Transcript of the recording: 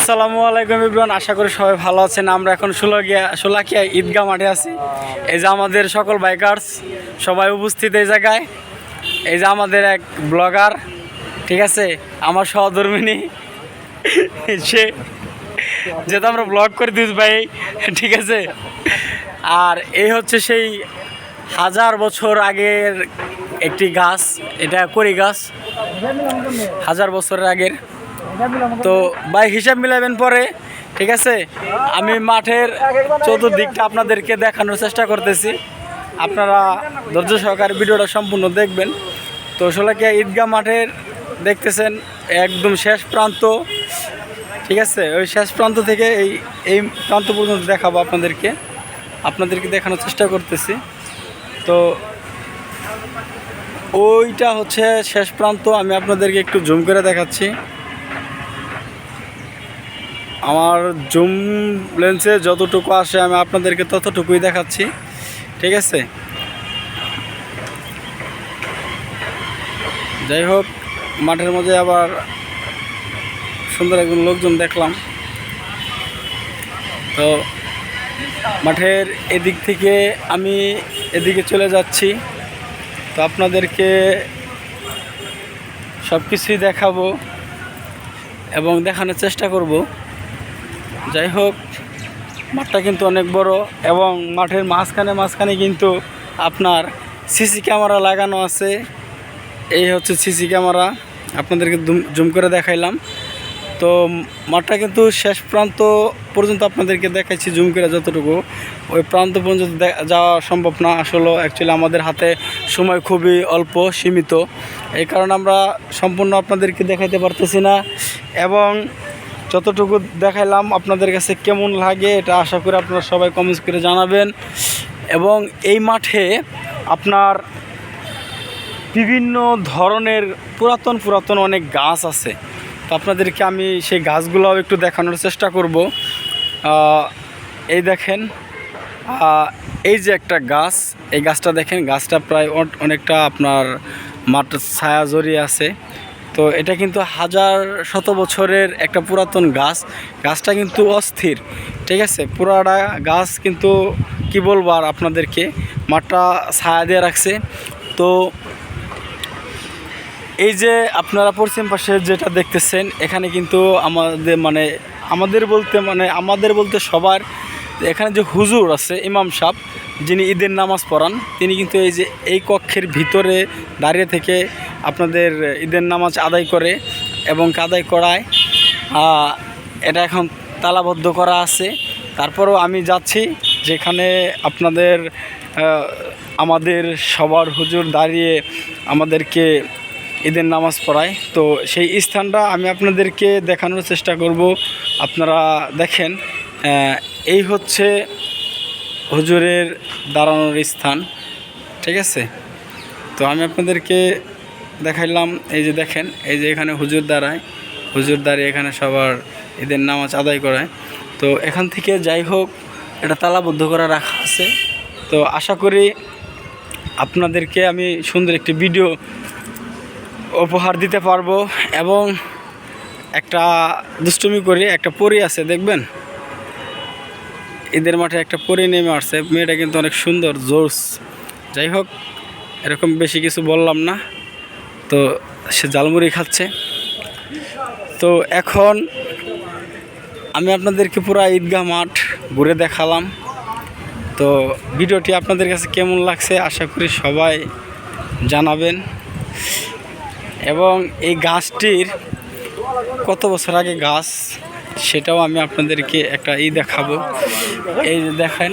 আসসালামু আলাইকুম এভরিওয়ান, আশা করি সবাই ভালো আছেন। আমরা এখন শোলাকিয়া ঈদগাহ মাঠে আছি। এই যে আমাদের সকল বাইকার্স সবাই উপস্থিত এই জায়গায়। এই যে আমাদের এক ব্লগার, ঠিক আছে, আমার সহধর্মিনী, সে যেহেতু আমরা ব্লগ করে দিস ভাই, ঠিক আছে। আর এই হচ্ছে সেই 1000 বছর আগের একটি গাছ, এটা কড়ি গাছ, 1000 বছরের আগের। তো ভাই হিসাব মিলাবেন পরে, ঠিক আছে। আমি মাঠের চতুর্দিকটা আপনাদেরকে দেখানোর চেষ্টা করতেছি, আপনারা ধৈর্য সহকারে ভিডিওটা সম্পূর্ণ দেখবেন। তো শোলাকিয়া ঈদগাহ মাঠের দেখতেছেন একদম শেষ প্রান্ত, ঠিক আছে। ওই শেষ প্রান্ত থেকে এই প্রান্ত পর্যন্ত দেখাবো আপনাদেরকে দেখানোর চেষ্টা করতেছি। তো ওইটা হচ্ছে শেষ প্রান্ত, আমি আপনাদেরকে একটু জুম করে দেখাচ্ছি। আমার জুম লেন্সে যতটুকু আসে আমি আপনাদেরকে ততটুকুই দেখাচ্ছি, ঠিক আছে। যাই হোক, মাঠের মধ্যে আবার সুন্দর একজন লোকজন দেখলাম। তো মাঠের এদিক থেকে আমি এদিকে চলে যাচ্ছি, তো আপনাদেরকে সব কিছুই দেখাবো এবং দেখানোর চেষ্টা করব। যাই হোক, মাঠটা কিন্তু অনেক বড় এবং মাঠের মাঝখানে কিন্তু আপনার সিসি ক্যামেরা লাগানো আছে। এই হচ্ছে সিসি ক্যামেরা, আপনাদেরকে জুম করে দেখাইলাম। তো মাঠটা কিন্তু শেষ প্রান্ত পর্যন্ত আপনাদেরকে দেখাচ্ছি জুম করে, যতটুকু ওই প্রান্ত পর্যন্ত যাওয়া সম্ভব না। আসলে অ্যাকচুয়ালি আমাদের হাতে সময় খুবই অল্প, সীমিত, এই কারণে আমরা সম্পূর্ণ আপনাদেরকে দেখাইতে পারতেছি না। এবং যতটুকু দেখাইলাম আপনাদের কাছে কেমন লাগে এটা আশা করি আপনারা সবাই কমেন্টস করে জানাবেন। এবং এই মাঠে আপনার বিভিন্ন ধরনের পুরাতন অনেক গাছ আছে, তো আপনাদেরকে আমি সেই গাছগুলোও একটু দেখানোর চেষ্টা করব। এই দেখেন, এই যে একটা গাছ, এই গাছটা দেখেন, গাছটা প্রায় অনেকটা আপনার মাঠের ছায়া জড়িয়ে আছে। তো এটা কিন্তু 1000 বছরের একটা পুরাতন গাছটা কিন্তু অস্থির, ঠিক আছে। পুরাটা গাছ কিন্তু কি বলবো আর আপনাদেরকে, মাঠটা ছায়া দিয়ে রাখছে। তো এই যে আপনারা পশ্চিম পাশে যেটা দেখতেছেন, এখানে কিন্তু আমাদের বলতে সবার, এখানে যে হুজুর আছে ইমাম সাহেব, যিনি ঈদের নামাজ পড়ান, তিনি কিন্তু এই যে এই কক্ষের ভিতরে দাঁড়িয়ে থেকে আপনাদের ঈদের নামাজ আদায় করে এবং আদায় করায়। এটা এখন তালাবদ্ধ করা আছে। তারপরেও আমি যাচ্ছি যেখানে আমাদের সবার হুজুর দাঁড়িয়ে আমাদেরকে ঈদের নামাজ পড়ায়। তো সেই স্থানটা আমি আপনাদেরকে দেখানোর চেষ্টা করব। আপনারা দেখেন, এই হচ্ছে হুজুরের দাঁড়ানোর স্থান, ঠিক আছে। তো আমি আপনাদেরকে দেখাইলাম, এই যে দেখেন, এই যে এখানে হুজুর দাঁড়িয়ে এখানে সবার ঈদের নামাজ আদায় করায়। তো এখান থেকে যাই হোক, এটা তালাবদ্ধ করে রাখা আছে। তো আশা করি আপনাদেরকে আমি সুন্দর একটি ভিডিও উপহার দিতে পারবো। এবং একটা দুষ্টুমি করে একটা পরী আছে, দেখবেন ঈদের মাঠে একটা পরী নেমে আসছে, মেয়েটা কিন্তু অনেক সুন্দর, জোস। যাই হোক, এরকম বেশি কিছু বললাম না। তো সে জালমুড়ি খাচ্ছে। তো এখন আমি আপনাদেরকে পুরো ঈদগাহ মাঠ ঘুরে দেখালাম। তো ভিডিওটি আপনাদের কাছে কেমন লাগছে আশা করি সবাই জানাবেন। এবং এই গাছটির কত বছর আগে গাছ, সেটাও আমি আপনাদেরকে একটা দেখাবো। এই দেখেন,